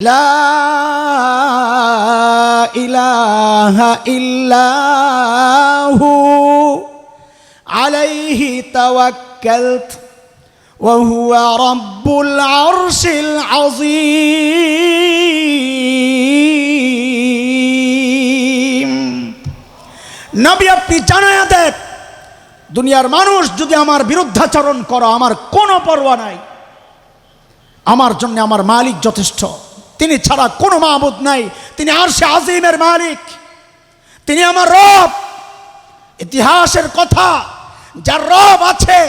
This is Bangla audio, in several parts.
لا إله إلا هو عليه توكلت وهو رب العرش العظيم। নবী আপনি জানায়া দেন, দুনিয়ার মানুষ যদি আমার বিরুদ্ধাচরণ করো আমার কোনো পরোয়া নাই, আমার জন্য আমার মালিক যথেষ্ট। তিনি ছাড়া কোনো মাবুদ নাই, তিনি আরশে আজিমের মালিক, তিনি আমার রব। ইতিহাসের কথা, যার রব আছে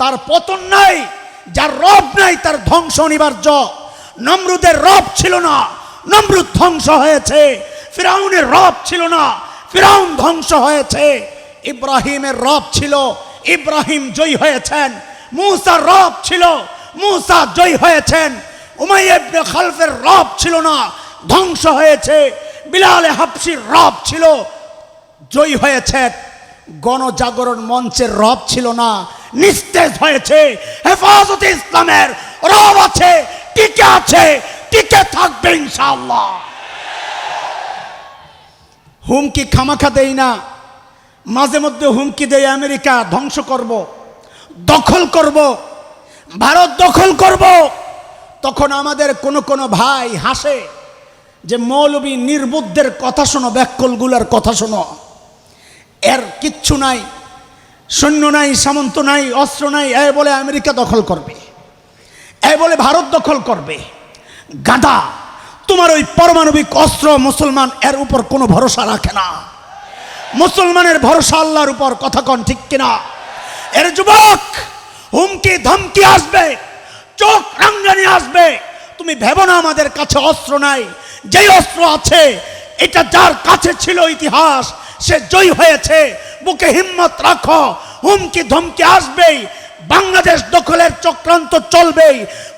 তার পতন নাই, যার রব নাই তার ধ্বংস অনিবার্য। নমরুদের রব ছিল না, নমরুদ ধ্বংস হয়েছে। ফিরাউনের রব ছিল না, ফিরাউন ধ্বংস হয়েছে। ইব্রাহিমের রব ছিল, ইব্রাহিম জয়ী হয়েছেন। মূসার রব ছিল, মূসা জয়ী হয়েছেন। উমাইয়া ইবনে খালফের রব ছিল না, ধ্বংস হয়েছে। বিলাল হাবশির রব ছিল, জয়ী হয়েছে। গণজাগরণ মঞ্চের রব ছিল না, নিস্তেজ হয়েছে। হেফাজতে ইসলামের রব আছে, টিকে আছে, টিকে থাকবে ইনশাআল্লাহ। হুমকি খামাখা দেই না, মাঝে মধ্যে হুমকি দেয় আমেরিকা ধ্বংস করব, দখল করব, ভারত দখল করব। তখন আমাদের কোনো ভাই হাসে যে মৌলবী নির্বুদ্ধের কথা শোনো, ব্যাককলগুলার কথা শোনো। এর কিচ্ছু নাই, সৈন্য নাই, সামন্ত নাই, অস্ত্র নাই, এ বলে আমেরিকা দখল করবে, এ বলে ভারত দখল করবে। গাধা, তোমার ওই পারমাণবিক অস্ত্র মুসলমান এর উপর কোনো ভরসা রাখে না। মুসলমানের ভরসা আল্লাহর উপর, কথা কন ঠিক কিনা? এর যুবক, হুমকি ধমকি আসবে, চোখ রাঙ্গানি আসবে। তুমি ভেবো না আমাদের কাছে অস্ত্র নাই। যেই অস্ত্র আছে এটা যার কাছে ছিল ইতিহাস, সে জয়ী হয়েছে। বুকে হিম্মত রাখো, হুমকি ধমকি আসবেই। বাংলাদেশ দখলের চক্রান্ত চলবেই,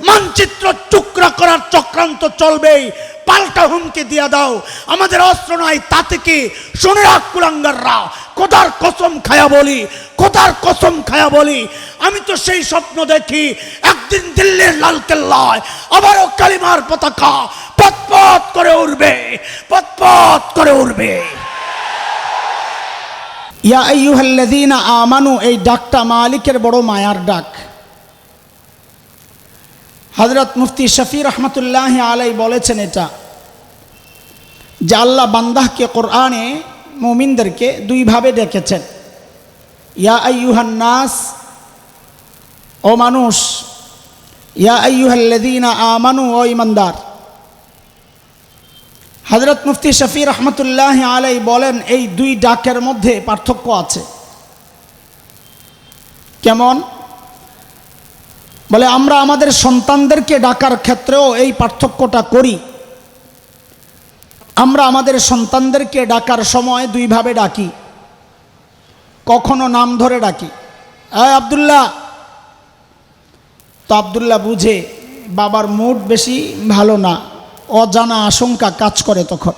মানচিত্র টুকরা করার চক্রান্ত চলবেই। পাল্টা হুমকি দিয়ে দাও, আমাদের অস্ত্র নাই তাতে কি? শুনে রাখ কুলাঙ্গাররা, খোদার কসম খায়া বলি, খোদার কসম খায়া বলি, আমি তো সেই স্বপ্ন দেখি একদিন দিল্লির লালকেল্লায় আবারও কালিমার পতাকা পথ করে উড়বে, পথ করে উড়বে। ইয়া আইয়ুহাল্লাযীনা আমানু, এই ডাকটা মালিকের বড় মায়ার ডাক। হযরত মুফতি শফি রহমতুল্লাহি আলাইহি বলেছেন এটা, যে আল্লাহ বান্দাহকে কোরআনে মুমিনদেরকে দুইভাবে ডেকেছেন। ইয়া আইয়ুহান নাস, ও মানুষ। ইয়া আইয়ুহাল্লাযীনা আমানু, ও ঈমানদার। হযরত মুফতি শফি রহমতুল্লাহি আলাইহি বলেন এই দুই ডাকের মধ্যে পার্থক্য আছে। কেমন? বলে আমরা আমাদের সন্তানদেরকে ডাকার ক্ষেত্রেও এই পার্থক্যটা করি। আমরা আমাদের সন্তানদেরকে ডাকার সময় দুইভাবে ডাকি। কখনো নাম ধরে ডাকি, আব্দুল্লাহ। তো আব্দুল্লাহ বুঝে বাবার মুড বেশি ভালো না, অজানা আশঙ্কা কাজ করে তখন।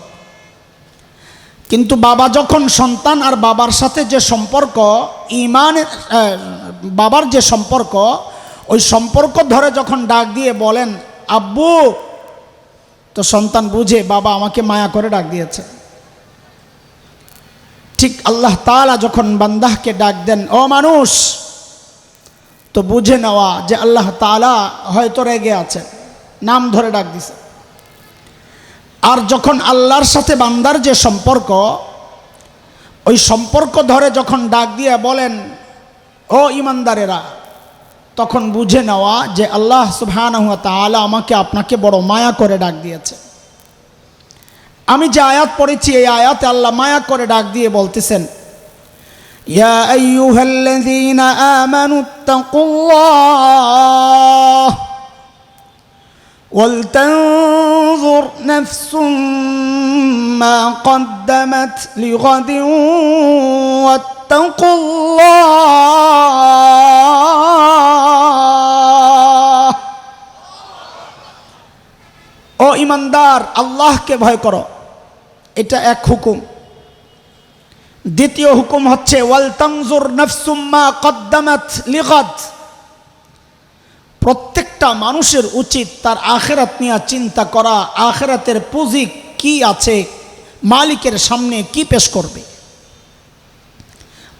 কিন্তু বাবা যখন সন্তান আর বাবার সাথে যে সম্পর্ক, ইমানের বাবার যে সম্পর্ক, ওই সম্পর্ক ধরে যখন ডাক দিয়ে বলেন আব্বু, তো সন্তান বুঝে বাবা আমাকে মায়া করে ডাক দিয়েছে। ঠিক আল্লাহ তাআলা যখন বান্দাহকে ডাক দেন ও মানুষ, তো বুঝে নেওয়া যে আল্লাহ তাআলা হয়তো রেগে আছেন, নাম ধরে ডাক দিছে। আর যখন আল্লাহর সাথে বান্দার যে সম্পর্ক, ওই সম্পর্ক ধরে যখন ডাক দিয়ে বলেন ও ঈমানদারেরা, তখন বুঝে নেওয়া যে আল্লাহ সুবহানাহু ওয়া তাআলা আমাকে আপনাকে বড় মায়া করে ডাক দিয়েছে। আমি যে আয়াত পড়েছি এই আয়াতে আল্লাহ মায়া করে ডাক দিয়ে বলতেছেন, ইয়া আইয়ুহাল্লাযীনা আমানুত্তাকুল্লাহ ওয়ালতানজুর নাফসুম মা কদ্দামাত লিগাদিন ওয়াত্তাকুল্লাহ। ও ঈমানদার, আল্লাহকে ভয় করো, এটা এক হুকুম। দ্বিতীয় হুকুম হচ্ছে ওয়ালতানজুর নাফসুম মা কদ্দামাত লিগাদ। প্রত্যেক প্রত্যেকটা মানুষের উচিত তার আখিরাত নিয়ে চিন্তা করা, আখিরাতের পুঁজি কি আছে, মালিকের সামনে কি পেশ করবে,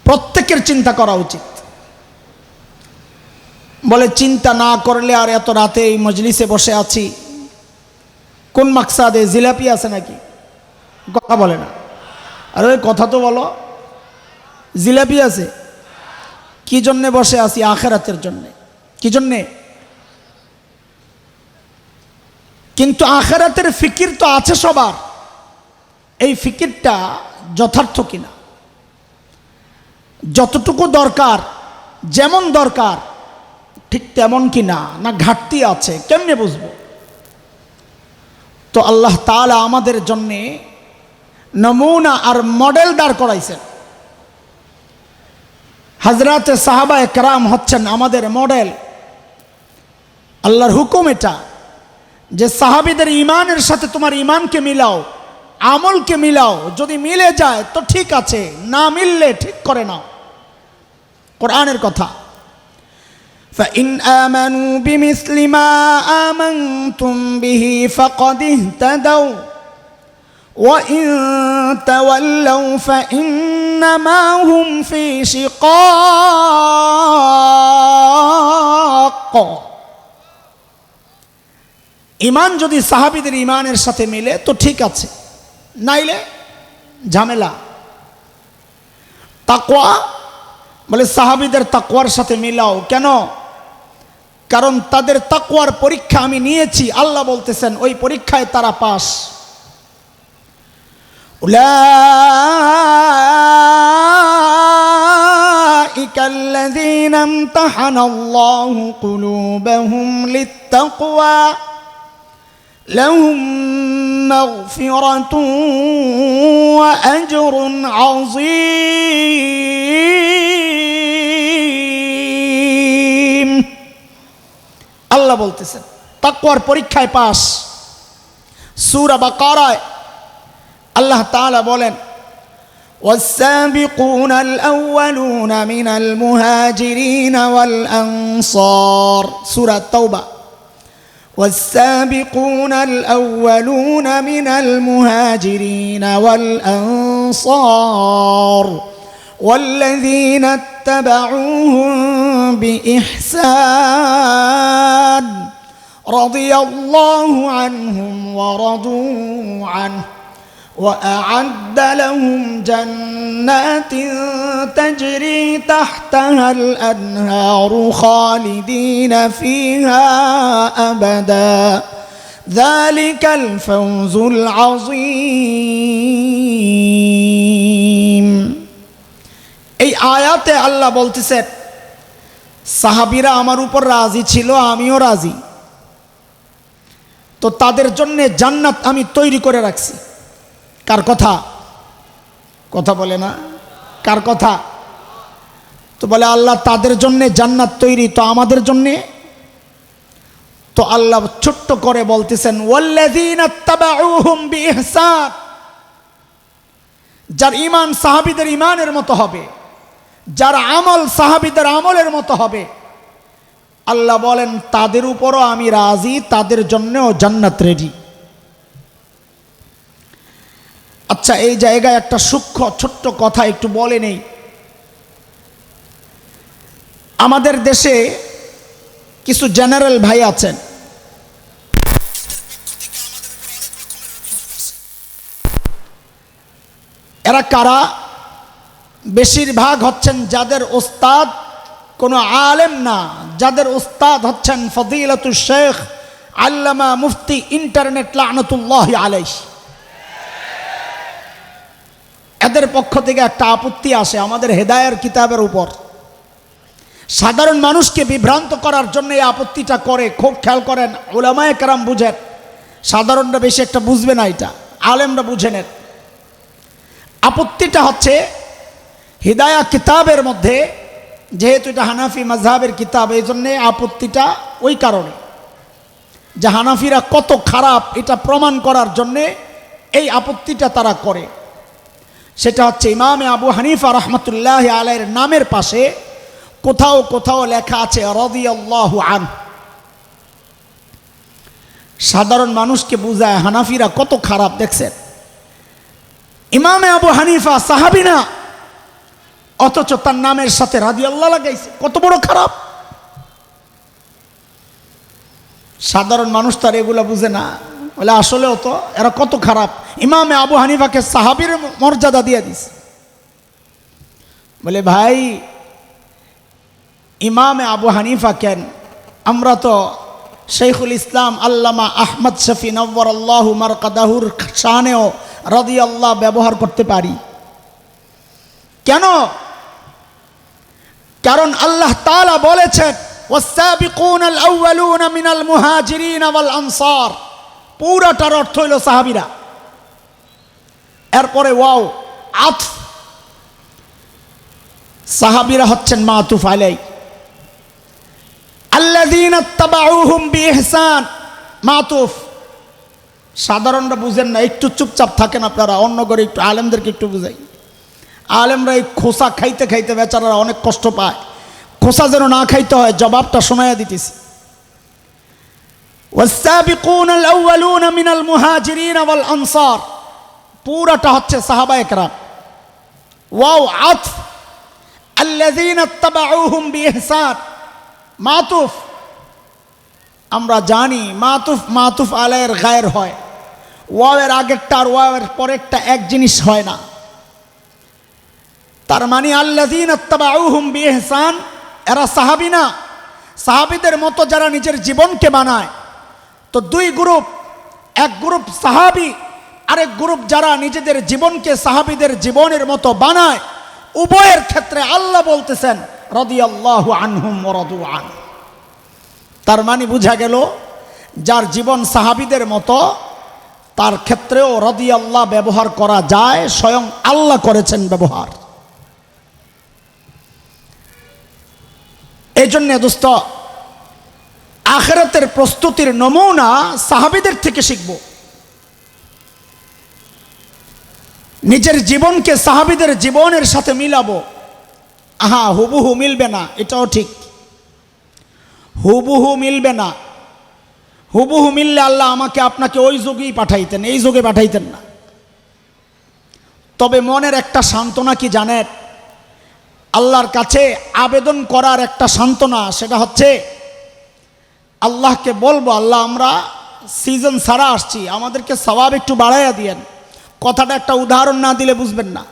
প্রত্যেকের চিন্তা করা উচিত। বলে চিন্তা না করলে আর এত রাতে এই মজলিসে বসে আছি কোন মাকসাদে? জিলাপি আছে নাকি? কথা বলে না। আরে ওই কথা তো বলো, জিলাপি আছে? কি জন্যে বসে আছি? আখিরাতের জন্যে। কি জন্যে? কিন্তু আখিরাতের ফিকির তো আছে সবার, এই ফিকিরটা যথার্থ কিনা, যতটুকু দরকার, যেমন দরকার ঠিক তেমন কিনা, না ঘাটতি আছে, কেমনে বুঝবো? তো আল্লাহ তাআলা আমাদের জন্যে নমুনা আর মডেল দাঁড় করাইছেন। হযরতে সাহাবায়ে কেরাম হচ্ছেন আমাদের মডেল। আল্লাহর হুকুম এটা যে সাহাবীদের ঈমানের সাথে তোমার ঈমানকে মিলাও, আমলকে মিলাও, যদি মিলে যায় তো ঠিক আছে, না মিললে ঠিক করে নাও। কোরআনের কথা, فإن آمنوا بمثل ما آمنتم به فقد اهتدوا وإن تولوا فإنما هم في شقاق। ঈমান যদি সাহাবীদের ঈমানের সাথে মিলে তো ঠিক আছে, নাইলে ঝামেলা। তাকওয়া বলে সাহাবীদের তাকওয়ার সাথে মিলাও। কেন? কারণ তাদের তাকওয়ার পরীক্ষা আমি নিয়েছি, আল্লাহ বলতেছেন ওই পরীক্ষায় তারা পাস। উলাইকাল্লাযীনা ইমতাহানাল্লাহু কুলুবাহুম লিত্তাকওয়া লাহুম মাগফিরাতুন ওয়া আজরুন আযীম। আল্লাহ বলতেছেন তাকওয়ার পরীক্ষায় পাস। সূরা বাকারায় আল্লাহ তাআলা বলেন والسابقون الأولون من المهاجرين والأنصار سورة التوبة والسابقون الأولون من المهاجرين والأنصار والذين اتبعوهم بإحسان رضي الله عنهم ورضوا عنه وأعد لهم جنات تجري تحتها الأنهار خالدين فيها أبدا ذلك الفوز العظيم। এই আয়াতে আল্লাহ বলতেছেন সাহাবীরা আমার উপর রাজি ছিল, আমিও রাজি, তো তাদের জন্য জান্নাত আমি তৈরি করে রাখছি। কার কথা? কথা বলে না, কার কথা? তো বলে আল্লাহ তাদের জন্য জান্নাত তৈরি, তো আমাদের জন্য? তো আল্লাহ ছোট্ট করে বলতেছেন ওয়াল্লাযীনা তাবাউহুম বিইহসান, যার ঈমান সাহাবীদের ঈমানের মতো হবে, যার আমল সাহাবীদের আমলের মতো হবে, আল্লাহ বলেন তাদের উপরও আমি রাজি, তাদের জন্যও জান্নাত রেডি। আচ্ছা, এই জায়গায় একটা সূক্ষ্ম ছোট্ট কথা একটু বলে নেই। আমাদের দেশে কিছু জেনারেল ভাই আছেন, এরা কারা? বেশিরভাগ হচ্ছেন যাদের ওস্তাদ কোনো আলেম না, যাদের ওস্তাদ হচ্ছেন ফজিলাতুল শেখ আল্লামা মুফতি ইন্টারনেট লানতুল্লাহি আলাইহি। এদের পক্ষ থেকে একটা আপত্তি আসে আমাদের হেদায়ের কিতাবের উপর। সাধারণ মানুষকে বিভ্রান্ত করার জন্য এই আপত্তিটা করে। খুব খেয়াল করেন, উলামায়ে কেরাম বুঝেন, সাধারণরা বেশি একটা বুঝবে না, এটা আলেমরা বুঝেন। আপত্তিটা হচ্ছে হিদায়া কিতাবের মধ্যে, যেহেতু এটা হানাফি মাযহাবের কিতাব, এই জন্যে আপত্তিটা ওই কারণে যে হানাফিরা কত খারাপ এটা প্রমাণ করার জন্যে এই আপত্তিটা তারা করে। সেটা হচ্ছে ইমামে আবু হানিফা রহমতুল্লাহ আলাইহির নামের পাশে কোথাও কোথাও লেখা আছে রাদিয়াল্লাহু আনহু। সাধারণ মানুষকে বুঝায় হানাফিরা কত খারাপ দেখছেন। ইমামে আবু হানিফা সাহাবী না, অথচ তার নামের সাথে রাদিয়াল্লাহু লাগাইছে, কত বড় খারাপ। সাধারণ মানুষ তার এগুলা বুঝে না, বলে আসলেও তো এরা কত খারাপ। ইমামে আবু হানিফাকে সাহাবীর মর্যাদা দিয়ে দিস। বলে ভাই ইমামে আবু হানিফা কেন, আমরা তো শেখুল ইসলাম আল্লামা আহমদ শফি নওয়ারাল্লাহু মারকাদাহুর শানেও রাদিয়াল্লাহ ব্যবহার করতে পারি। কেন? কারণ আল্লাহ তাআলা বলেছেন ওয়াস-সাবিকুনাল আউয়ালুনা মিনাল মুহাজিরিন ওয়াল আনসার, পুরাটার অর্থ হইল সাহাবীরা। এরপরে ওয়াও আতফ, সাহাবীরা হচ্ছেন মাতুফ আলাই। আল্লাযীনা তাবাউহুম বিইহসান মাতুফ। সাধারণরা বুঝেন না, একটু চুপচাপ থাকেন আপনারা, অন্য করে একটু আলেমদেরকে একটু বুঝাই। আলেমরা এই খোসা খাইতে খাইতে বেচারারা অনেক কষ্ট পায়, খোসা যেন না খাইতে হয় জবাবটা শোনায়া দিতেছি। ওয়াস-সাবিকুনাল আউয়ালুনা মিনাল মুহাজিরিন ওয়াল আনসার, পুরাটা হচ্ছে সাহাবায়ে কেরাম। ওয়াও আতফ আল্লাযীনা তাবাউহুম বিইহসান মাতুফ। আমরা জানি মাতুফ মাতুফ আলাইয়ের গায়ের হয়, ওয়াওয়ের আগেরটা আর ওয়াওয়ের পরেরটা এক জিনিস হয় না। তার মানে আল্লাযীনা তাবাউহুম বিইহসান, এরা সাহাবী না, সাহাবীদের মতো যারা নিজের জীবনকে বানায়। তো দুই গ্রুপ, এক গ্রুপ সাহাবী, আরেক গ্রুপ যারা নিজেদের জীবনকে সাহাবীদের জীবনের মতো বানায়। উভয়ের ক্ষেত্রে আল্লাহ বলতেছেন রাদিয়াল্লাহু আনহুম ওয়া রাদু আন। তার মানে বোঝা গেল যার জীবন সাহাবীদের মতো তার ক্ষেত্রেও রাদিয়াল্লাহ ব্যবহার করা যায়, স্বয়ং আল্লাহ করেছেন ব্যবহার। এই জন্যে দোস্ত, আখিরাতের প্রস্তুতির নমুনা সাহাবীদের থেকে শিখব। নিজের জীবনকে সাহাবীদের জীবনের সাথে মিলাবো। আহা হুবহু মিলবে না, এটাও ঠিক, হুবহু মিলবে না। হুবহু মিললে আল্লাহ আমাকে আপনাকে ওই যুগেই পাঠাইতেন, এই যুগে পাঠাইতেন না। তবে মনের একটা সান্ত্বনা কি জানেন? আল্লাহর কাছে আবেদন করার একটা সান্ত্বনা, সেটা হচ্ছে আল্লাহকে বলবো, আল্লাহ আমরা সিজন ছাড়া আসছি, আমাদেরকে সওয়াব একটু বাড়াইয়া দিয়েন। কথাটা একটা উদাহরণ না দিলে বুঝবেন না।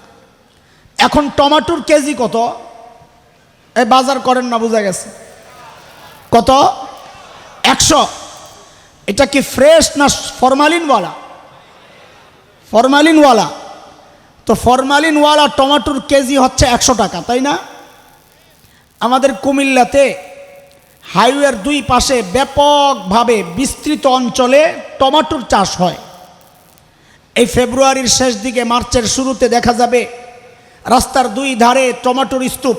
এখন টমেটোর কেজি কত? এই বাজার করেন না, বোঝা গেছে কত? 100। এটা কি ফ্রেশ না ফরমালিনওয়ালা? ফরমালিনওয়ালা। তো ফরমালিনওয়ালা টমেটোর কেজি হচ্ছে 100 টাকা, তাই না? আমাদের কুমিল্লাতে হাইওয়ের দুই পাশে ব্যাপকভাবে বিস্তৃত অঞ্চলে টমেটোর চাষ হয়। এই ফেব্রুয়ারির শেষ দিকে মার্চের শুরুতে দেখা যাবে রাস্তার দুই ধারে টমেটোর স্তূপ।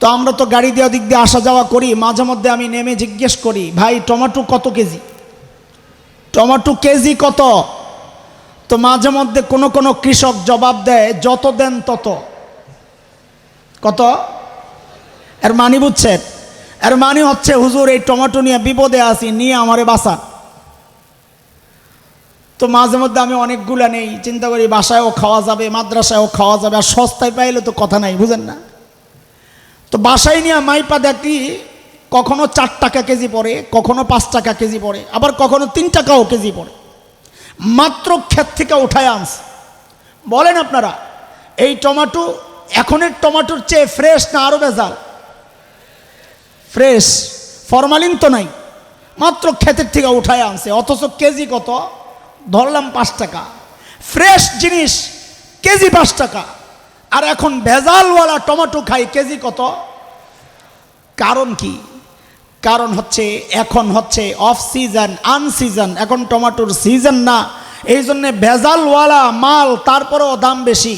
তো আমরা তো গাড়ি দেওয়া দিক দিয়ে আসা যাওয়া করি, মাঝে মধ্যে আমি নেমে জিজ্ঞেস করি, ভাই টমেটো কত কেজি? টমেটো কেজি কত? তো মাঝে মধ্যে কোনো কোনো কৃষক জবাব দেয়, যত দেন তত। কত? এর মানে বুঝছেন? এর মানে হচ্ছে হুজুর এই টমেটো নিয়ে বিপদে আছি, নিয়ে আমারে বাঁচা। তো মাঝে মধ্যে আমি অনেকগুলা নেই, চিন্তা করি বাসায়ও খাওয়া যাবে, মাদ্রাসায়ও খাওয়া যাবে, আর সস্তায় পাইলে তো কথা নাই, বুঝেন না? তো বাসায় নিয়ে মাইপা দেখি কখনো 4 টাকা কেজি পড়ে, কখনো 5 টাকা কেজি পড়ে, আবার কখনো 3 টাকাও কেজি পড়ে। মাত্র ক্ষেত থেকে উঠায় আনছে। বলেন আপনারা এই টমেটো এখনের টমেটোর চেয়ে ফ্রেশ না আরো ভেজাল? ফ্রেশ, ফরমালিন তো নাই, মাত্র ক্ষেতের থেকে উঠায় আনছে। অথচ কেজি কত? ধরলাম 5 টাকা। ফ্রেশ জিনিস কেজি 5 টাকা, আর এখন ভেজালওয়ালা টমেটো খাই কেজি কত? কারণ কি? কারণ হচ্ছে এখন হচ্ছে অফ সিজন, আনসিজন, এখন টমেটোর সিজন না, এই জন্যে ভেজালওয়ালা মাল তারপরেও দাম বেশি।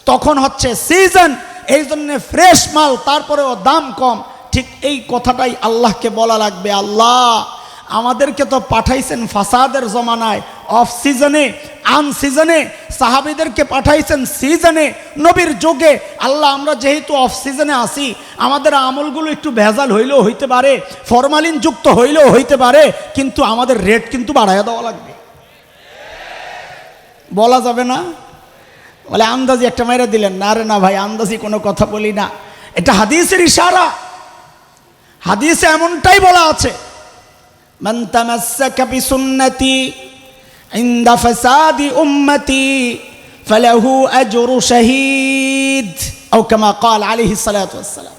তখন হচ্ছে সিজন, এই জন্যে ফ্রেশ মাল তারপরেও দাম কম। ঠিক এই কথাটাই আল্লাহকে বলা লাগবে, আল্লাহ আমাদেরকে তো পাঠাইছেন ফাসাদের জমানায়, অফ সিজনে, আনসিজনে সাহাবীদেরকে পাঠাইছেন সিজনে, নবীর যুগে। আল্লাহ, আমরা যেহেতু অফ সিজনে আসি, আমাদের আমলগুলো একটু ভেজাল হইলেও হইতে পারে, ফরমালিন যুক্ত হইলেও হইতে পারে, কিন্তু আমাদের রেট কিন্তু বাড়াইয়া দেওয়া লাগবে। বলা যাবে না? বলে আন্দাজি একটা মাইরা দিলেন। না রে না ভাই, আন্দাজি কোনো কথা বলি না, এটা হাদিসের ইশারা। হাদিসে এমনটাই বলা আছে, মান তামাসসাকা বিসুন্নতি ইনদা ফাসাদি উম্মতি ফালাহু আজরু শাহীদ, আও কামা ক্বাল আলাইহিস সালাতু ওয়াস সালাম।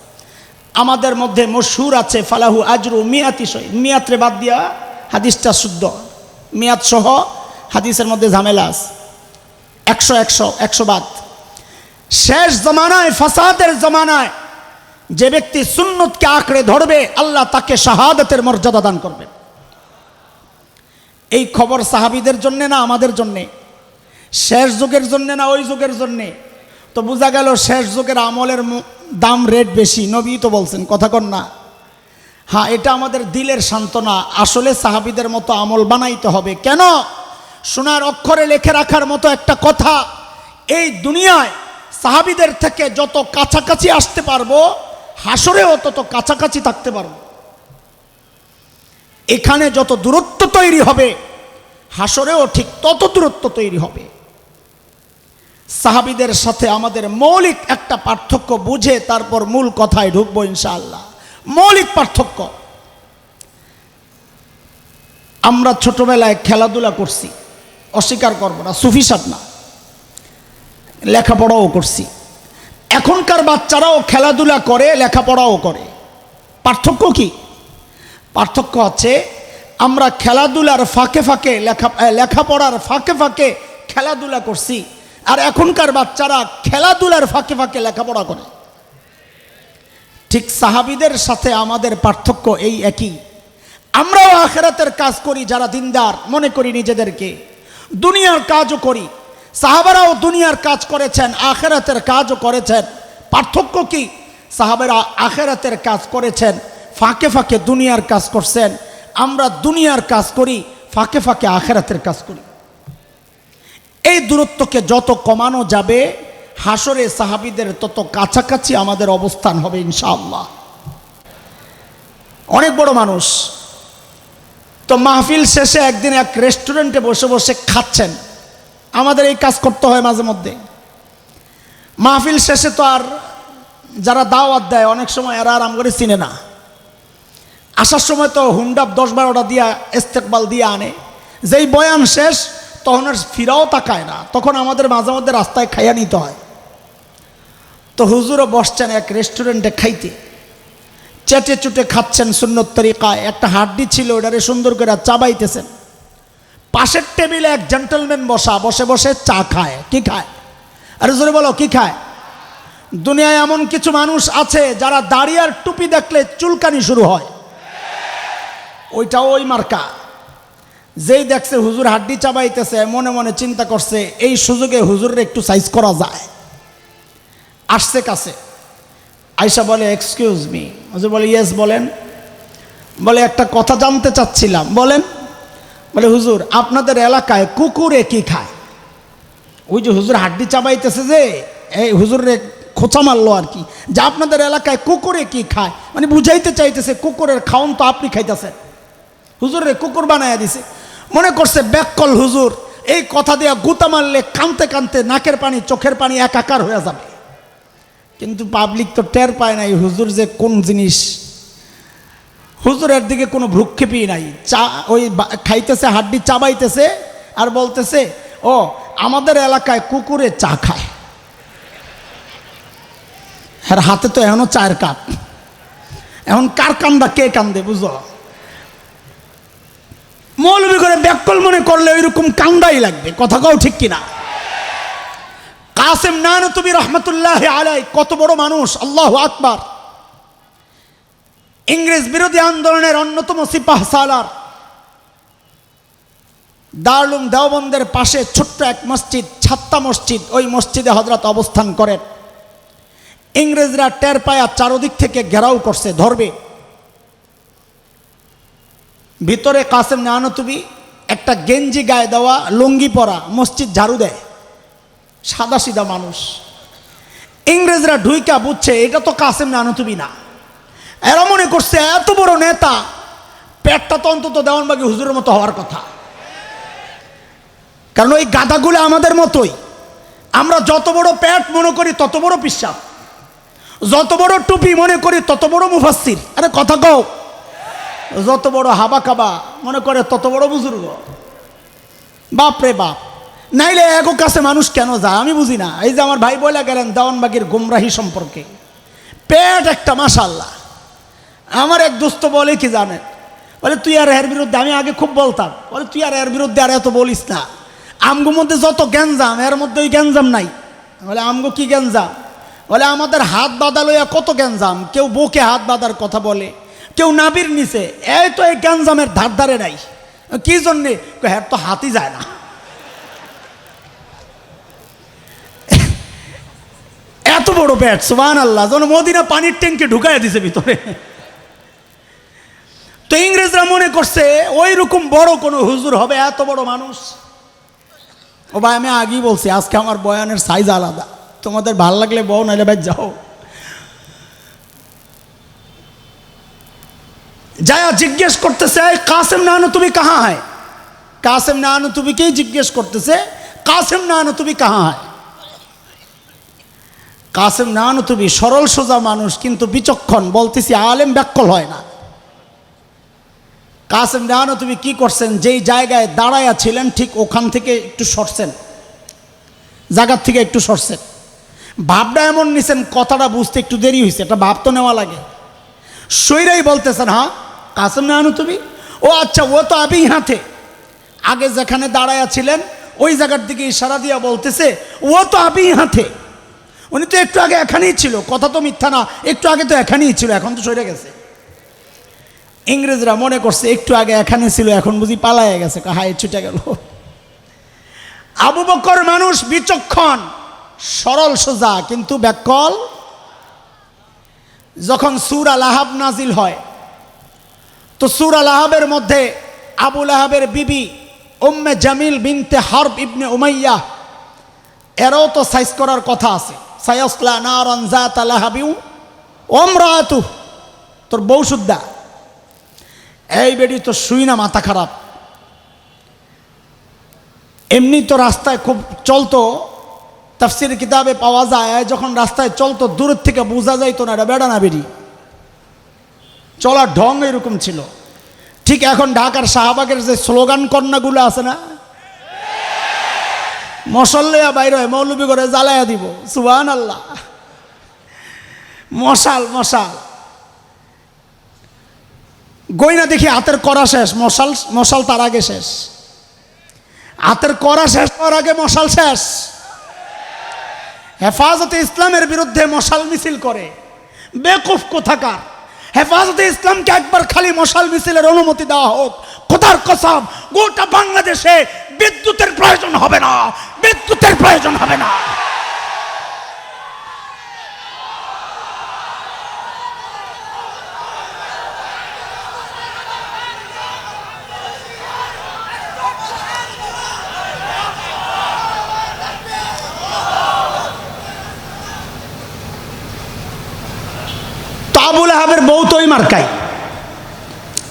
আমাদের মধ্যে মশহুর আছে ফালাহু আজরু মিয়াতি শহীদ। মিয়াতরে বাদ দিয়া হাদিসটা শুদ্ধ, মিয়াত সহ হাদিসের মধ্যে ঝামেলা আছে। 100 বাদ। শেষ জমানায়, ফাসাদের জমানায় যে ব্যক্তি সুন্নতকে আঁকড়ে ধরবে, আল্লাহ তাকে শাহাদাতের মর্যাদা দান করবেন। এই খবর সাহাবীদের জন্য না আমাদের জন্যে? শেষ যুগের জন্য না ওই যুগের জন্যে? তো বোঝা গেল শেষ যুগের আমলের দাম, রেট বেশি। নবী তো বলছেন, কথা কন না? হ্যাঁ, এটা আমাদের দিলের সান্ত্বনা। আসলে সাহাবীদের মতো আমল বানাইতে হবে। কেন? সোনার অক্ষরে লিখে রাখার মতো একটা কথা, এই দুনিয়ায় সাহাবীদের থেকে যত কাছাকাছি আসতে পারবো, হাসরেও তত কাছাকাছি থাকতে পারবো। এখানে যত দূরত্ব তৈরি হবে, হাসরেও ঠিক তত দূরত্ব তৈরি হবে। সাহাবীদের সাথে আমাদের মৌলিক একটা পার্থক্য বুঝে তারপর মূল কথায় ঢুকবো ইনশাআল্লাহ। মৌলিক পার্থক্য, আমরা ছোটবেলায় খেলাধুলা করছি, অস্বীকার করবো না, সুফি সাপ না, লেখাপড়াও করছি। এখনকার বাচ্চারাও খেলাধুলা করে, লেখাপড়াও করে। পার্থক্য কি? পার্থক্য হচ্ছে, আমরা খেলাধুলার ফাঁকে ফাঁকে লেখাপড়ার ফাঁকে ফাঁকে খেলাধুলা করছি, আর এখনকার বাচ্চারা খেলাধুলার ফাঁকে ফাঁকে লেখাপড়া করে। ঠিক সাহাবীদের সাথে আমাদের পার্থক্য এই একই। আমরাও আখিরাতের কাজ করি, যারা দিনদার মনে করি নিজেদেরকে, দুনিয়ার কাজও করি। সাহাবারাও দুনিয়ার কাজ করেছেন, আখিরাতের কাজও করেছেন। পার্থক্য কি? সাহাবারা আখিরাতের কাজ করেছেন, ফাঁকে ফাঁকে দুনিয়ার কাজ করছেন। আমরা দুনিয়ার কাজ করি, ফাঁকে ফাঁকে আখিরাতের কাজ করি। এই দূরত্বকে যত কমানো যাবে, হাসরে সাহাবীদের তত কাছাকাছি আমাদের অবস্থান হবে ইনশাআল্লাহ। অনেক বড় মানুষ তো মাহফিল শেষে একদিন এক রেস্টুরেন্টে বসে বসে খাচ্ছেন। আমাদের এই কাজ করতে হয় মাঝে মধ্যে। মাহফিল শেষে তো আর যারা দাওয়াত দেয়, অনেক সময় এরা আরাম করে চিনে না। আসার সময় তো হুন্ডাপ 10-12টা দিয়া ইস্তেকবাল দিয়ে আনে। যেই বয়ান শেষ, তখন আর ফিরাও তাকায় না। তখন আমাদের মাঝে মধ্যে রাস্তায় খাইয়া নিতে হয়। তো হুজুরও বসছেন এক রেস্টুরেন্টে খাইতে, চেটে চুটে খাচ্ছেন সুন্নত তরিকায়। একটা হাড্ডি ছিল, ওটারে সুন্দর করে চাবাইতেছেন। পাশের টেবিলে এক জেন্টলম্যান বসা, বসে বসে চা খায়। কি খায়? আরে জোরে বলো, কি খায়? দুনিয়ায় এমন কিছু মানুষ আছে যারা দাড়ি আর টুপি দেখলে চুলকানি শুরু হয়, ওইটাও ওই মার্কা। যেই দেখছে হুজুর হাড্ডি চাবাইতেছে, মনে মনে চিন্তা করছে এই সুযোগে হুজুরের একটু সাইজ করা যায়। আসছে কাছে, আয়সা বলে এক্সকিউজ মি। হুজুর বলে ইয়েস বলেন। বলে একটা কথা জানতে চাচ্ছিলাম। বলেন। বলে হুজুর, আপনাদের এলাকায় কুকুরে কি খায়? ওই যে হুজুর হাড্ডি চাবাইতেছে, যে এই হুজুরে খোঁচা মারলো আর কি, যে আপনাদের এলাকায় কুকুরে কি খায়, মানে বুঝাইতে চাইতেছে কুকুরের খাওন তো আপনি খাইতেছেন। হুজুরে কুকুর বানাইয়া দিছে। মনে করছে ব্যাককল হুজুর এই কথা দিয়া গুতা মারলে কানতে কানতে নাকের পানি চোখের পানি একাকার হয়ে যাবে। কিন্তু পাবলিক তো টের পায় নাই হুজুর যে কোন জিনিস। হুজুরের দিকে কোনো ভ্রুক্ষেপই নাই। চা ওই খাইতেছে, হাড্ডি চাবাইতেছে আর বলতেছে, ও আমাদের এলাকায় কুকুরে চা খায়। আর হাতে তো এখনো চায়ের কাপ। এখন কার কান্দা কে কান্দে বুঝো? মৌলবি করে ব্যাককল মনে করলে ওইরকম কান্দাই লাগবে। কথা কও ঠিক কিনা? কাসেম নানতুবি রহমতুল্লাহ আলাই কত বড় মানুষ, আল্লাহু আকবার। ইংরেজ বিরোধী আন্দোলনের অন্যতম সিপাহ সালার। দারুল দেওবন্দের পাশে ছোট্ট এক মসজিদ, ছাত্তা মসজিদ, ওই মসজিদে হযরত অবস্থান করেন। ইংরেজরা টের পায়া চারদিক থেকে ঘেরাও করছে, ধরবে। ভিতরে কাসেম নানতুবি একটা গেঞ্জি গায়ে দেওয়া, লুঙ্গি পরা, মসজিদ ঝাড়ু দেয়, সাদা সিধা মানুষ। ইংরেজরা ঢুইকা বুঝছে এটা তো কাসেম নানুতুবি না। এরা মনে করছে এত বড় নেতা, পেটটা তো অন্তত দেওয়ানবাগী হুজুরের মতো হওয়ার কথা। কারণ ওই গাধাগুলো আমাদের মতোই, আমরা যত বড় পেট মনে করি তত বড় পিশাব, যত বড় টুপি মনে করি তত বড় মুফাসসির। আরে কথা কও। যত বড় হাবা কাবা মনে করে তত বড় বুজুর্গ। বাপ রে বাপ, নাইলে এক কাছে মানুষ কেন যায় আমি বুঝি না। এই যে আমার ভাই বলে গেলেন দেওয়ানবাগীর গুমরাহি সম্পর্কে, পেট একটা মাশাআল্লাহ। আমার এক দোস্ত বলে কি জানেন, বলে তুই আর এর বিরুদ্ধে, আমি আগে খুব বলতাম, বলে তুই আর এর বিরুদ্ধে আর এত বলিস না, আমগো মধ্যে যত গ্যাঞ্জাম এর মধ্যে ওই গ্যাঞ্জাম নাই। বলে আমগো কি গ্যাঞ্জাম? বলে আমাদের হাত বাঁধা লইয়া কত গ্যাঞ্জাম, কেউ বুকে হাত বাঁধার কথা বলে, কেউ নাবির নিচে, এই তো এই গ্যাঞ্জামের ধার ধারে নাই। কি জন্যে? হ্যাঁ তো হাতই যায় না। এত বড় পেট, সুবহানাল্লাহ, যেন মদিনা পানির ট্যাঙ্কে ঢুকাইয়া দিছে ভিতরে। তো ইংরেজরা মনে করছে ওই রকম বড় কোনো হুজুর হবে, এত বড় মানুষ। ও ভাই আমি আগেই বলছি আজকে আমার বয়ানের সাইজ আলাদা, তোমাদের ভাল লাগলে বউ, নাইলে ভাই যাও। যায়া জিজ্ঞেস করতেছে কাসেম নানুতুবি কাহা হয়? কাসেম নানুতুবিকেই জিজ্ঞেস করতেছে কাসেম নানুতুবি কাহা হয়? কাসেম নানুতুবি সরল সোজা মানুষ, কিন্তু বিচক্ষণ, বলতেছি আলেম ব্যাকল হয় না। কাসেম নানুতুবি কি করছেন, যেই জায়গায় দাঁড়ায়া ছিলেন ঠিক ওখান থেকে একটু সরছেন, জায়গার থেকে একটু সরছেন। ভাবটা এমন নিছেন কথাটা বুঝতে একটু দেরি হয়েছে, এটা ভাব তো নেওয়া লাগে। সইরাই বলতেছেন হ্যাঁ কাসেম নানুতুবি, ও আচ্ছা ও তো আবি হাতে, আগে যেখানে দাঁড়ায়া ছিলেন ওই জায়গার দিকে ইশারা দিয়া বলতেছে ও তো আবি হাতে, উনি তো একটু আগে এখানেই ছিল, কথা তো মিথ্যা না, একটু আগে তো এখানেই ছিল, এখন তো সরে গেছে। ইংরেজরা মনে করছে একটু আগে এখানে ছিল, এখন বুঝি পালায় গেছে, হায় ছুটে গেল। আবু বকর মানুষ বিচক্ষণ, সরল সোজা, কিন্তু ব্যাকল। যখন সূরা লাহাব নাজিল হয়, তো সূরা লাহাবের মধ্যে আবু লাহাবের বিবি উম্মে জামিল বিনতে হারব ইবনে উমাইয়া, এরাও তো সাইজ করার কথা আছে। সায়াসলা নারান যাতা লাহাবিউ ওমরাতু, তোর বউ সুদ্ধা। এই বেডি তো শুই না, মাথা খারাপ। এমনি তো রাস্তায় খুব চলতো, তাফসীর কিতাবে পাওয়া যায় যখন রাস্তায় চলতো দূরের থেকে বোঝা যাইতো না এটা বেড়া না বেরি, চলার ঢং এরকম ছিল। ঠিক এখন ঢাকার শাহবাগের যে স্লোগান কন্যাগুলো আছে না, মশাল্লা বাইর হয় মৌলবি করে জ্বালাইয়া দিব, সুবহানাল্লাহ, মশাল মশাল গইনা দেখি হাতের করা শেষ, মশাল মশাল তার আগে শেষ, হাতের করা শেষ হওয়ার আগে মশাল শেষ। হেফাজতে ইসলামের বিরুদ্ধে মশাল মিছিল করে, বেকুফ কোথাকার। হেফাজতে ইসলামকে একবার খালি মশাল মিছিলের অনুমতি দেওয়া হোক, খোদার কসম গোটা বাংলাদেশে বিদ্যুতের প্রয়োজন হবে না, বিদ্যুতের প্রয়োজন হবে না। আবু লাহাবের বউ তো ওই মার্কাই,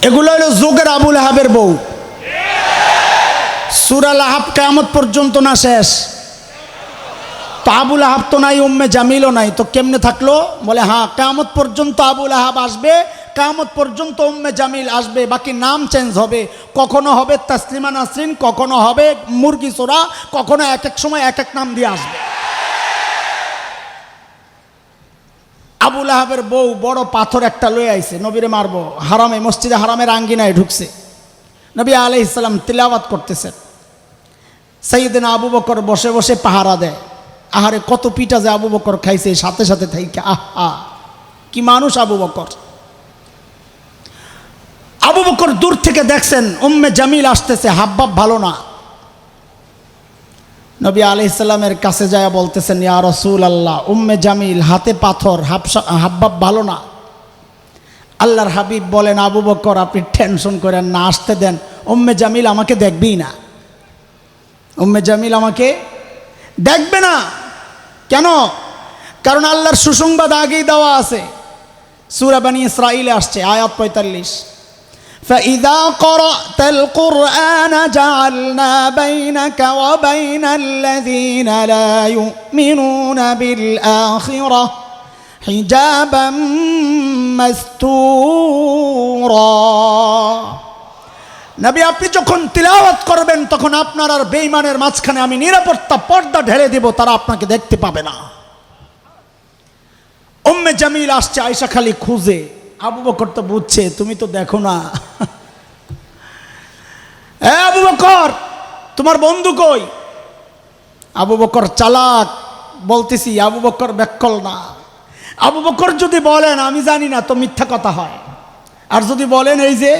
এগুলো হলো যুগের আবু লাহাবের বউ। সূরা লাহাব কিয়ামত পর্যন্ত না শেষ, তো আবু লাহাব তো নাই, উম্মে জামিলও নাই, তো কেমনে থাকলো? বলে হ্যাঁ কিয়ামত পর্যন্ত আবু লাহাব আসবে, কিয়ামত পর্যন্ত উম্মে জামিল আসবে, বাকি নাম চেঞ্জ হবে, কখনো হবে তাসলিমা নাসরিন, কখনো হবে মুরগি চোরা, কখনো এক এক সময় এক এক নাম দিয়ে আসবে। আবু লাহাবের বউ বড় পাথর একটা লয়ে আইছে, নবীরে মারবো, হারামে মসজিদে হারামের আঙ্গিনায় ঢুকছে। নবী আলাইহিস সালাম তিলাওয়াত করতেছেন, সাইয়েদনা আবু বকর বসে বসে পাহারা দেয়। আহারে কত পিঠা যে আবু বকর খাইছে সাথে সাথে থাইকা, আহা কি মানুষ আবু বকর। আবু বকর দূর থেকে দেখছেন উম্মে জামিল আসতেছে, হাবভাব ভালো না। নবী আলাইহিস সালামের কাছে যায় বলতেছেন ইয়া রাসূলুল্লাহ, উম্মে জামিল হাতে পাথর, হাবভাব ভালো না। আল্লাহর হাবিব বলেন আবু বকর আপনি টেনশন করেন না, আসতে দেন, উম্মে জামিল আমাকে দেখবেই না, উম্মে জামিল আমাকে দেখবে না। কেন? কারণ আল্লাহর সুসংবাদ আগেই দেওয়া আছে, সূরা বনী ইসরাঈলে আসছে আয়াত 45, فإذا قرأت القرآن جعلنا بينك وبين الذين لا يؤمنون بالآخرة حجابا مستورا। নবী আপনি যখন তিলাওয়াত করবেন তখন আপনার আর বেঈমানের মাঝখানে আমি নিরাপত্তা পর্দা ঢেলে দেব, তারা আপনাকে দেখতে পাবে না। উম্মে জামিল আসছে, আয়েশা খালি খুঁজে, আবু বকর তো বুঝছে তুমি তো দেখো না। আবু বকর তোমার বন্ধু কই? আবু বকর চালাক, বলতেছি আবু বকর ব্যাককল না। আবু বকর যদি বলেন আমি জানি না তো মিথ্যা কথা হয়, আর যদি বলেন এই যে,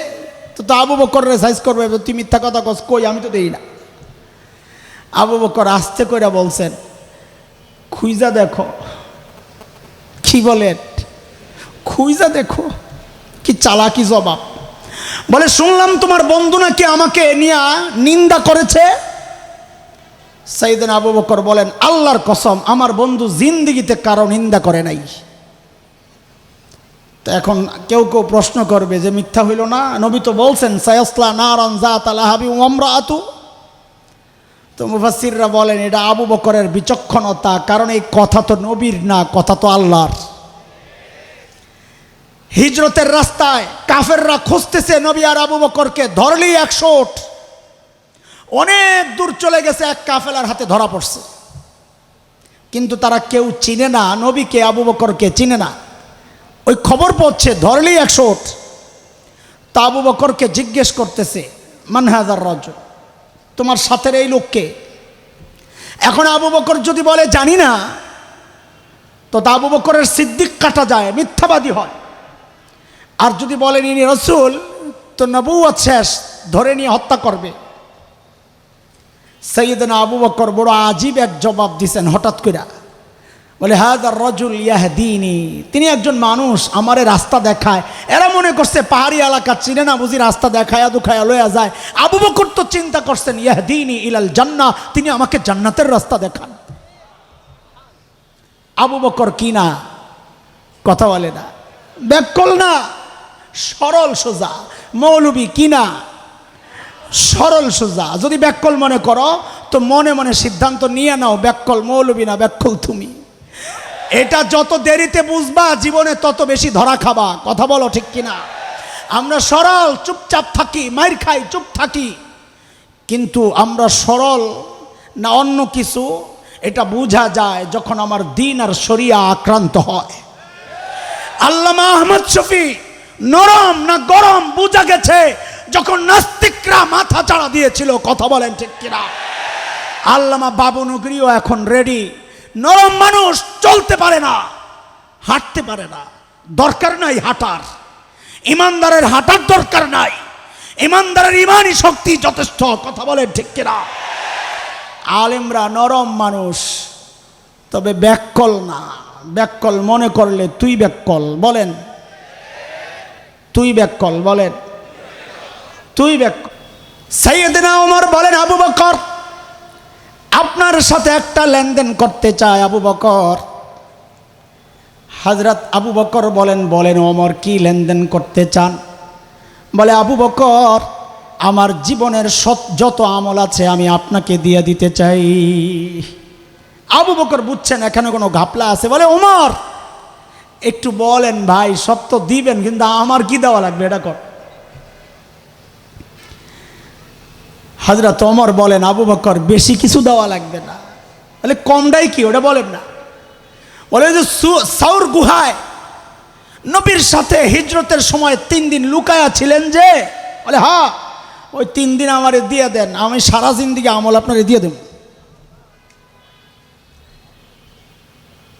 তো আবু বকর সাইজ করবে তুই মিথ্যা কথা কস, কই আমি তো দেই না। আবু বকর আস্তে করে বলছেন খুইজা দেখো। কি বলেন? খুইজা দেখো। কি চালাকি জবাব! বলে শুনলাম তোমার বন্ধু নাকি আমাকে নিয়ে নিন্দা করেছে। সাইয়েদনা আবু বকর বলেন আল্লাহর কসম আমার বন্ধু জিন্দেগিতে কারো নিন্দা করে নাই। তো এখন কেউ কেউ প্রশ্ন করবে যে মিথ্যা হইল না, নবী তো বলছেন সায়াসলা নারান যাতা লাহাবি ওয়া ইমরাআতু। তো মুফাসসিররা বলেন এটা আবু বকরের বিচক্ষণতা, কারণ এই কথা তো নবীর না, কথা তো আল্লাহর। হিজরতের রাস্তায় কাফেররা খুঁজতেছে নবী আর আবু বকরকে, ধরলেই 100 ওট। অনেক দূর চলে গেছে, এক কাফেলার হাতে ধরা পড়ছে, কিন্তু তারা কেউ চিনে না নবীকে, আবু বকরকে চিনে না। ওই খবর পৌঁছে ধরলেই 100 ওট। তা আবু বকরকে জিজ্ঞেস করতেছে মান হাযার রাজুল, তোমার সাথের এই লোককে? এখন আবু বকর যদি বলে জানি না, তো তা আবু বকরের সিদ্দিক কাটা যায়, মিথ্যাবাদী হয়। আর যদি বলেন ইনি রাসূল, তো নবুয়ত শেষ, ধরে নিয়ে হত্যা করবে। সাইয়েদনা আবু বকর বড় আজীব এক জবাব দিছেন হঠাৎ করে, বলে হাযার রাজুল ইয়াহদিনি, তিনি একজন মানুষ আমারে রাস্তা দেখায়। এরা মনে করছে পাহাড়ি এলাকা চিনে না বুঝি, রাস্তা দেখায়া দুখায়া লয়া যায়। আবু বকর তো চিন্তা করছেন ইয়াহদিনি ইলাল জান্নাহ, তিনি আমাকে জান্নাতের রাস্তা দেখান। আবু বকর কি না, কথা বলে না, ব্যাককল না, সরল সোজা। মৌলবী কি না, সরল সোজা। যদি ব্যাককল মনে করো তো মনে মনে সিদ্ধান্ত নিয়ে নাও, ব্যাককল মৌলবী না, ব্যাককল তুমি। এটা যত দেরিতে বুঝবা জীবনে তত বেশি ধরা খাবা। কথা বলো ঠিক কিনা? আমরা সরল, চুপচাপ থাকি, মাইর খাই, চুপ থাকি, কিন্তু আমরা সরল না অন্য কিছু এটা বোঝা যায় যখন আমার দিন আর শরিয়া আক্রান্ত হয়। আল্লামা আহমদ শফী নরম না গরম বোঝা গেছে যখন নাস্তিকরা মাথা চাড়া দিয়েছিল। কথা বলেন ঠিক কিনা? আল্লামা বাবু নগরীও এখন রেডি। নরম মানুষ চলতে পারে না, হাঁটতে পারে না, দরকার নাই হাঁটার। ইমানদারের হাঁটার দরকার নাই, ইমানদারের ইমানি শক্তি যথেষ্ট। কথা বলেন ঠিক কিনা? আলেমরা নরম মানুষ, তবে ব্যাককল না। ব্যাককল মনে করলে তুই ব্যাককল, বলেন তুই ব্যাককল, বলেন তুই ব্যাককল। সাইয়েদনা ওমর বলেন আবু বকর আপনার সাথে একটা লেনদেন করতে চায়। আবু বকর, হযরত আবু বকর বলেন বলেন ওমর কি লেনদেন করতে চান? বলে আবু বকর আমার জীবনের যত আমল আছে আমি আপনাকে দিয়ে দিতে চাই। আবু বকর বুঝছেন এখানে কোনো ঘাপলা আছে। বলে ওমর একটু বলেন ভাই, সব তো দিবেন কিন্তু আমার কি দেওয়া লাগবে এটা কর। হযরত ওমর বলেন আবু বকর বেশি কিছু দেওয়া লাগবে না। বলে কমটাই কি ওটা বলেন না। বলে যে সাউর গুহায় নবীর সাথে হিজরতের সময় 3 দিন লুকায়া ছিলেন যে? বলে হ্যাঁ, ওই 3 দিন আমারে দিয়ে দেন, আমি সারা জিন্দেগি আমল আপনারে দিয়ে দেব।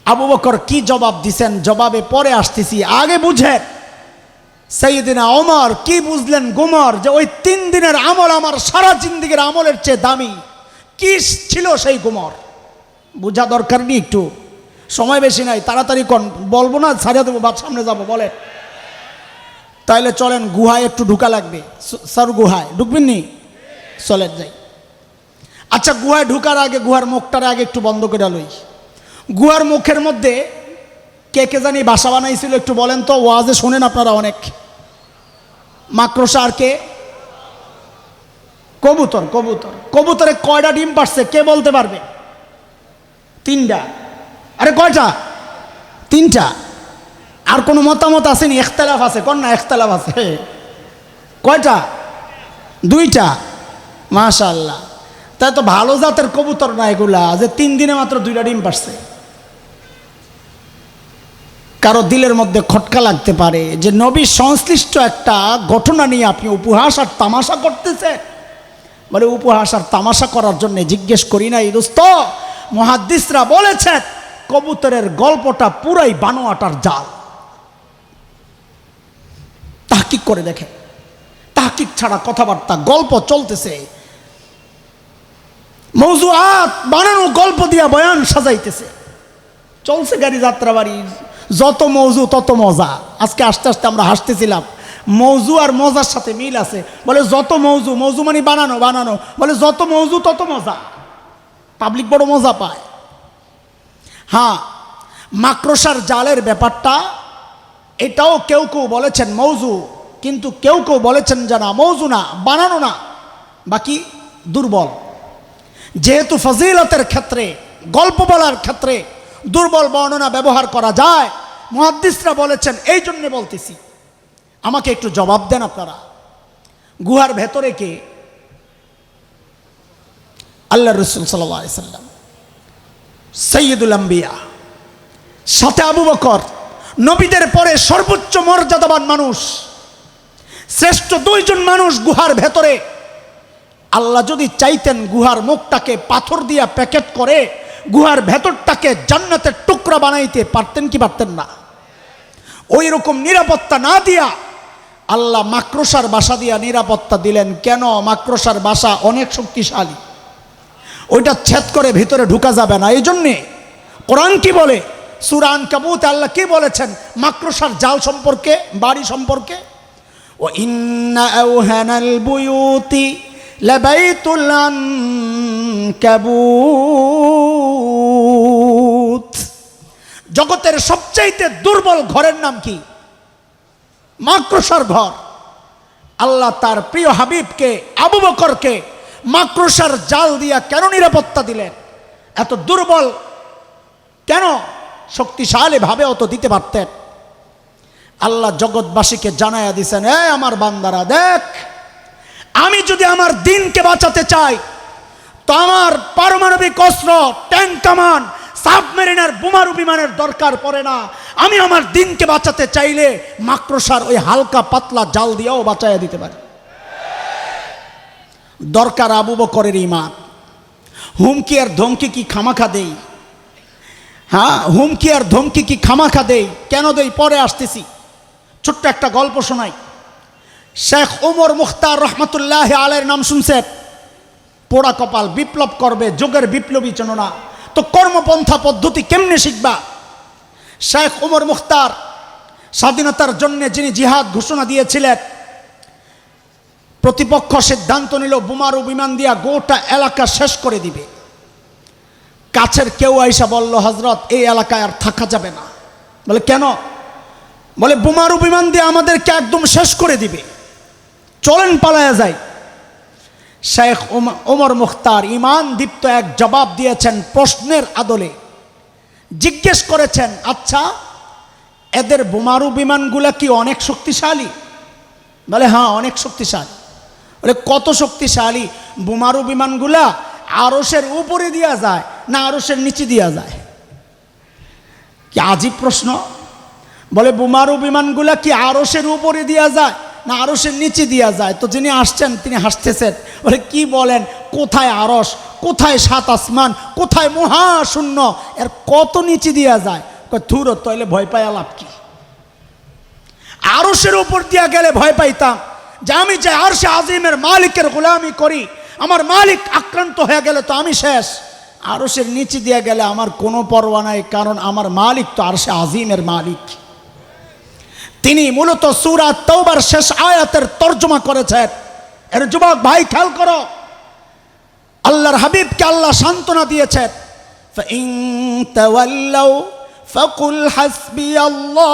আবু বকর কি জবাব দিছেন, জবাবে পরে আসতেছি, আগে বুঝেন। সাইয়েদনা ওমর কি বুঝলেন গুমর, যে ওই 3 দিনের আমল আমার সারা জিন্দেগির আমলের চেয়ে দামি। কি ছিল সেই গুমর বুঝা দরকার নেই, একটু সময় বেশি নাই, তাড়াতাড়ি কোন বলবো না, ছাড়িয়ে দেবো, বাদ সামনে যাবো। বলে তাইলে চলেন গুহায় একটু ঢুকা লাগবে। স্যার গুহায় ঢুকবেন নি? চলেন যাই। আচ্ছা, গুহায় ঢুকার আগে গুহার মুখটার আগে একটু বন্ধ করে লই। গুহার মুখের মধ্যে কে কে জানি বাসা বানাইছিল একটু বলেন তো, ওয়াজে শোনেন আপনারা অনেক। মাকড়সা আর কে? কবুতর। কবুতর, কবুতরে কয়টা ডিম পারছে কে বলতে পারবে? 3টা। আরে কয়টা? 3টা। আর কোনো মতামত আসেনি? ইখতিলাফ আছে, কোন না ইখতিলাফ আছে? কয়টা? 2টা। মাশাআল্লাহ। তাই তো ভালো জাতের কবুতর না এগুলা, যে 3 দিনে মাত্র 2টা ডিম পারছে। কারো দিলের মধ্যে খটকা লাগতে পারে যে নবীর সংশ্লিষ্ট একটা ঘটনা নিয়ে আপনি উপহাস আর তামাশা করতেছেন। বলে উপহাস আর তামাশা করার জন্য জিজ্ঞেস করি নাই দোস্ত, মুহাদ্দিসরা বলেছেন কবুতরের গল্পটা পুরাই বানোয়াটার জাল। তাহকিক করে দেখে, তাহকিক ছাড়া কথাবার্তা, গল্প চলতেছে, মৌজুআত বানানো গল্প দিয়া বয়ান সাজাইতেছে, চলছে গাড়ি যাত্রাবাড়ির। যত মৌজু তত মজা। আজকে আস্তে আস্তে আমরা হাসতেছিলাম, মৌজু আর মজার সাথে মিল আছে। বলে যত মৌজু, মৌজু মানে বানানো, বানানো, বলে যত মৌজু তত মজা। পাবলিক বড় মজা পায়। হ্যাঁ, মাকড়সার জালের ব্যাপারটা, এটাও কেউ কেউ বলেছেন মৌজু, কিন্তু কেউ কেউ বলেছেন যে না, মৌজু না, বানানো না, বাকি দুর্বল। যেহেতু ফজিলতের ক্ষেত্রে, গল্প বলার ক্ষেত্রে দুর্বল বর্ণনা ব্যবহার করা যায়, মুহাদ্দিসরা বলেছেন, এই জন্য বলতেছি। আমাকে একটু জবাব দেন আপনারা, গুহার ভেতরে কে? আল্লাহ রাসূল সাল্লাল্লাহু আলাইহি সাল্লাম, সাইয়্যিদুল আম্বিয়া, সাথে আবু বকর, নবীদের পরে সর্বোচ্চ মর্যাদাবান মানুষ, শ্রেষ্ঠ 2 জন মানুষ গুহার ভেতরে। আল্লাহ যদি চাইতেন গুহার মুখটাকে পাথর দিয়া প্যাকেট করে গুহার ভেতরটাকে জান্নাতের টুকরা বানাইতে পারতেন কি পারতেন না? ওই রকম নিরাপত্তা না দিয়া আল্লাহ মাকড়সার বাসা দিয়া নিরাপত্তা দিলেন। কেন? মাকড়সার বাসা অনেক শক্তিশালী, ওইটা ছেদ করে ভিতরে ঢুকা যাবে না। এই জন্যে কোরআন কি বলে? সূরা আনকাবুত আল্লাহ কি বলেছেন মাকড়সার জাল সম্পর্কে, বাড়ি সম্পর্কে? ও ইন্না আওহানাল বুয়ুতি লাবাইতুল আনকাবুত। জগতের সবচাইতে দুর্বল ঘরের নাম কি? মাকড়সার ঘর। আল্লাহ তার প্রিয় হাবিবকে আবু বকরকে মাকড়সার জাল দিয়া কেন নিরাপত্তা দিলেন? এত দুর্বল কেন? শক্তিশালী ভাবে অত দিতে পারতেন। আল্লাহ জগৎবাসীকে জানায়া দিছেন, এ আমার বান্দারা, দেখ, আমি যদি আমার দিনকে বাঁচাতে চাই তো আমার পারমাণবিক অস্ত্র, ট্যাঙ্ক, কামান, সাবমেরিনের বোমারু বিমানের দরকার পড়ে না। আমি আমার দিনকে বাঁচাতে চাইলে মাকড়সার ওই হালকা পাতলা জাল দিয়েও বাঁচাইয়া দিতে পারি। দরকার আবু বকরের ঈমান। হুমকি আর ধমকি কি খামাখা দেই? হ্যাঁ, হুমকি আর ধমকি কি খামাখা দেই? কেন দেই পরে আসতেছি। ছোট্ট একটা গল্প শোনাই। শেখ ওমর মুখতার রহমতুল্লাহ আলাইহির নাম শুনছেন? পোড়া কপাল, বিপ্লব করবে, যুগের বিপ্লবী চেতনা। তো কর্মপন্থা পদ্ধতি কেমনে শিখবা? শেখ ওমর মুখতার স্বাধীনতার জন্য যিনি জিহাদ ঘোষণা দিয়েছিলেন, প্রতিপক্ষ সিদ্ধান্ত নিল বোমারু বিমান দিয়া গোটা এলাকা শেষ করে দিবে। কাছের কেউ আইসা বলল, হযরত, এই এলাকায় আর থাকা যাবে না। বলে কেন? বলে বোমারু বিমান দিয়ে আমাদেরকে একদম শেষ করে দিবে, চলেন পালায়া যায়। শেখ ওমর মুখতার ঈমান দীপ্ত এক জবাব দিয়েছেন প্রশ্নের আদলে। জিজ্ঞেস করেছেন, আচ্ছা, এদের বোমারু বিমানগুলা কি অনেক শক্তিশালী? বলে হ্যাঁ, অনেক শক্তিশালী। বলে কত শক্তিশালী? বোমারু বিমানগুলা আরশের উপরে দিয়া যায় না আরশের নিচে দিয়া যায়? কি আজীব প্রশ্ন। বলে বোমারু বিমানগুলা কি আরশের উপরে দিয়া যায় না আরশের নিচে দিয়া যায়? তো যিনি আসছেন তিনি হাসতেছেন। বলে কি বলেন, কোথায় আরশ, কোথায় 7 আসমান, কোথায় মহাশূন্য, এর কত নিচে দিয়া যায়? থুর, তাইলে ভয় পাই লাভ কি? আরশের উপর দিয়া গেলে ভয় পাইতাম যে আমি যে আরশে আজিমের মালিকের গোলামি করি, আমার মালিক আক্রান্ত হয়ে গেলে তো আমি শেষ। আরশের নিচে দিয়ে গেলে আমার কোনো পরোয়া নাই, কারণ আমার মালিক তো আরশে আজিমের মালিক। তিনি মূলত সূরা তাওবার শেষ আয়াতের তর্জমা করেছেন। এর যুবক ভাই খেয়াল করো, আল্লাহর হাবিবকে আল্লাহ সান্ত্বনা দিয়েছেন, ফাইন তাওয়াল্লাউ ফাকুল হাসবিয়াল্লাহ